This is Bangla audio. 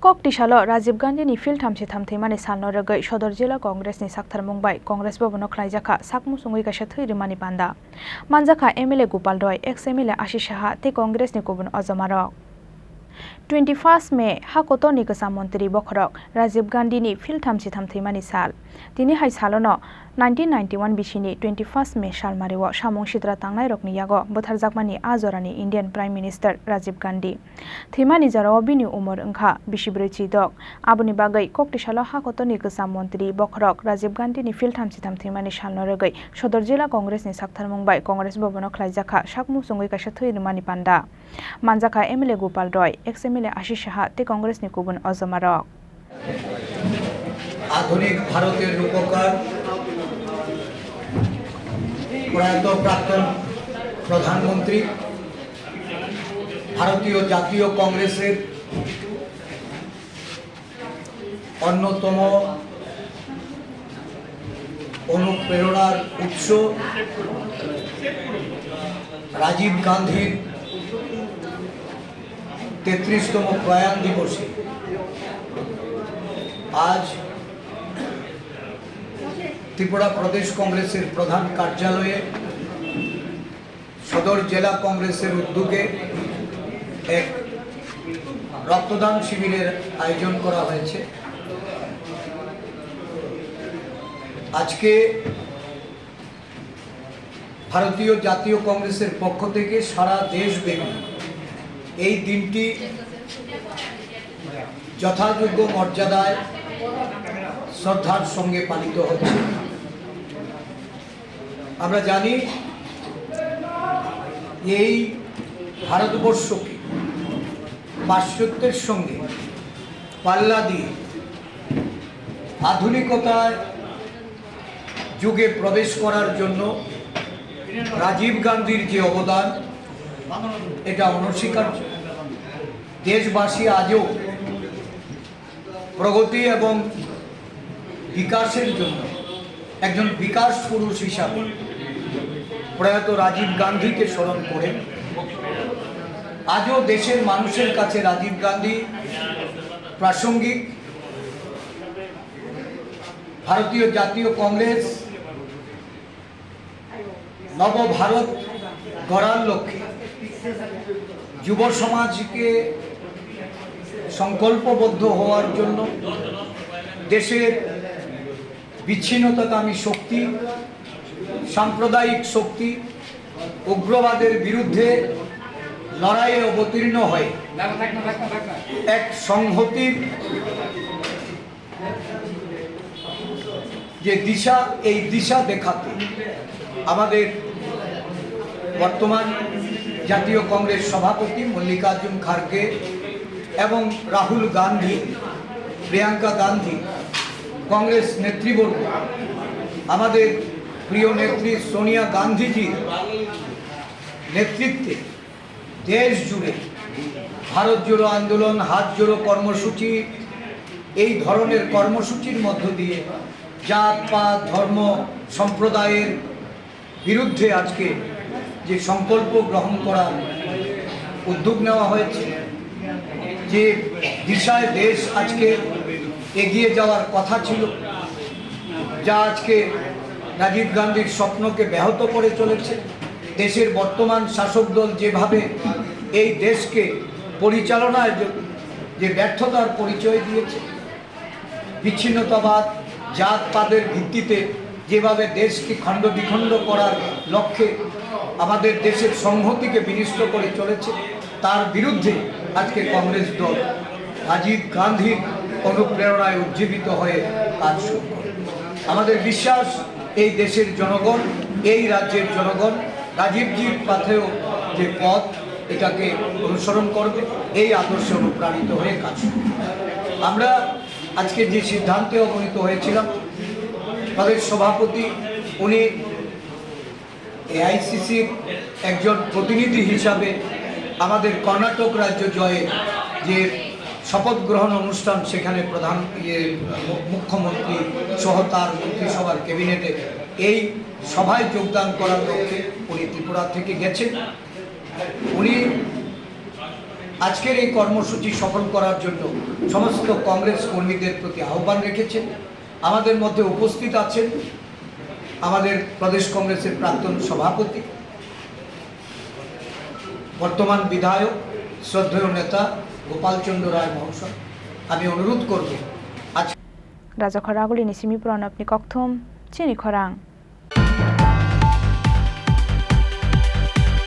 Koktisalo Rajib Gandhi ni field Thowimani Salno Rugwi Sodor Jila Congress ni Sakthar Mumbai Congress Bhavano Khlaijakha sakmu sungui kaisa Thowimani panda Manjakha MLA Gopal Roy ex MLA Ashish Saha te Congress ni kubun Ojamarok 21 May hakoto ni Mantri Bokhorok Rajib Gandhi ni field Thowimani sal tini hai salono 1991 bisini 21 May salmariwo samung sidra tangnai rokni yago botharjakmani ajorani Indian Prime Minister Rajib Gandhi Thowimani jarao bini umor wngkha 24 dok aboni bagai Koktisalo hakoto ni Mantri Bokhorok Rajib Gandhi ni field Thowimani salno rugwi Sodor Jila Congress ni Sakthar Mumbai Congress Bhavano Khlaijakha sakmu sungui kaisa Thowimani panda Manjakha MLA Gopal Roy ex MLA Ashish Saha te Congress ni kubun Ojamarok आधुनिक भारतेर रूपकार प्रयात प्राक्तन प्रधानमंत्री भारतीय जातीय कांग्रेसेर अन्यतम अनुप्रेरणार उत्स राजीव गांधी 33तम प्रयाण दिवसे आज त्रिपुरा प्रदेश कांग्रेसेर प्रधान कार्यालये सदर जिला कांग्रेसेर उद्योगे एक रक्तदान शिविरेर आयोजन करा हयेछे। आज के भारतीय जातीय कांग्रेसेर पक्ष थेके सारा देशव्यापी एई दिनटी यथायोग्य मर्यादाय श्रद्धार संगे पालित होच्छे। আমরা জানি এই ভারতবর্ষকে পাশ্চাত্যের সঙ্গে পাল্লা দিয়ে আধুনিকতার যুগে প্রবেশ করার জন্য রাজীব গান্ধীর যে অবদান এটা অনস্বীকার্য। দেশবাসী আজও প্রগতি এবং বিকাশের জন্য একজন বিকাশ পুরুষ হিসাবে প্রয়াত রাজীব গান্ধীকে স্মরণ করে আজও দেশের মানুষের কাছে রাজীব গান্ধী প্রাসঙ্গিক। ভারতীয় জাতীয় কংগ্রেস নবভারত গড়ার লক্ষ্যে যুব সমাজকে সংকল্পবদ্ধ হওয়ার জন্য দেশের বিচ্ছিন্নতাকামী শক্তি সাম্প্রদায়িক শক্তি উগ্রবাদের বিরুদ্ধে লড়াইয়ে অবতীর্ণ হয়ে এক সংহতির যে দিশা এই দিশা দেখাতে আমাদের বর্তমান জাতীয় কংগ্রেস সভাপতি মল্লিকার্জুন খাড়গে এবং রাহুল গান্ধী প্রিয়াঙ্কা গান্ধী कांग्रेस नेतृबर्ग हमारे प्रिय नेत्री सोनिया गांधी जी नेतृत्वे देश जुड़े भारत जोड़ो आंदोलन हाथ जोड़ो कर्मसूची এই ধরনের কর্মসূচির মধ্য দিয়ে জাত পাত ধর্ম সম্প্রদায়ের বিরুদ্ধে আজকে যে সংকল্প গ্রহণ করার উদ্যোগ নেওয়া হয়েছে যে দিশায় দেশ আজকে এগিয়ে যাওয়ার কথা ছিল যা আজকে রাজীব গান্ধীর স্বপ্নকে ব্যাহত করে চলেছে। দেশের বর্তমান শাসক দল যেভাবে এই দেশকে পরিচালনায় যে ব্যর্থতার পরিচয় দিয়েছে বিচ্ছিন্নতাবাদ জাতপাতের ভিত্তিতে যেভাবে দেশকে খণ্ড বিখণ্ড করার লক্ষ্যে আমাদের দেশের সংহতিকে বিনষ্ট করে চলেছে তার বিরুদ্ধে আজকে কংগ্রেস দল রাজীব গান্ধীর অনুপ্রেরণায় উজ্জীবিত হয়ে কাজ শুরু করে। আমাদের বিশ্বাস এই দেশের জনগণ এই রাজ্যের জনগণ রাজীবজির পথেও যে পথ এটাকে অনুসরণ করবে এই আদর্শে অনুপ্রাণিত হয়ে কাজ করবে। আমরা আজকে যে সিদ্ধান্তে উপনীত হয়েছিলাম তাদের সভাপতি উনি এআইসিসির একজন প্রতিনিধি হিসাবে আমাদের কর্ণাটক রাজ্য জয়ে যে শপথ গ্রহণ অনুষ্ঠান সেখানে প্রধান মুখ্যমন্ত্রী সহ তার মন্ত্রিসভার ক্যাবিনেটে এই সভায় যোগদান করার লক্ষ্যে উনি ত্রিপুরা থেকে গেছেন। উনি আজকের এই কর্মসূচি সফল করার জন্য সমস্ত কংগ্রেস কর্মীদের প্রতি আহ্বান রেখেছেন। আমাদের মধ্যে উপস্থিত আছেন আমাদের প্রদেশ কংগ্রেসের প্রাক্তন সভাপতি, বর্তমান বিধায়ক, শ্রদ্ধেয় নেতা গোপালচন্দ্র রায় মহাশয়। আমি অনুরোধ করব আজ রাজা খরাগুলি নিসিমি প্রণব নিকথম চিনি খরাং।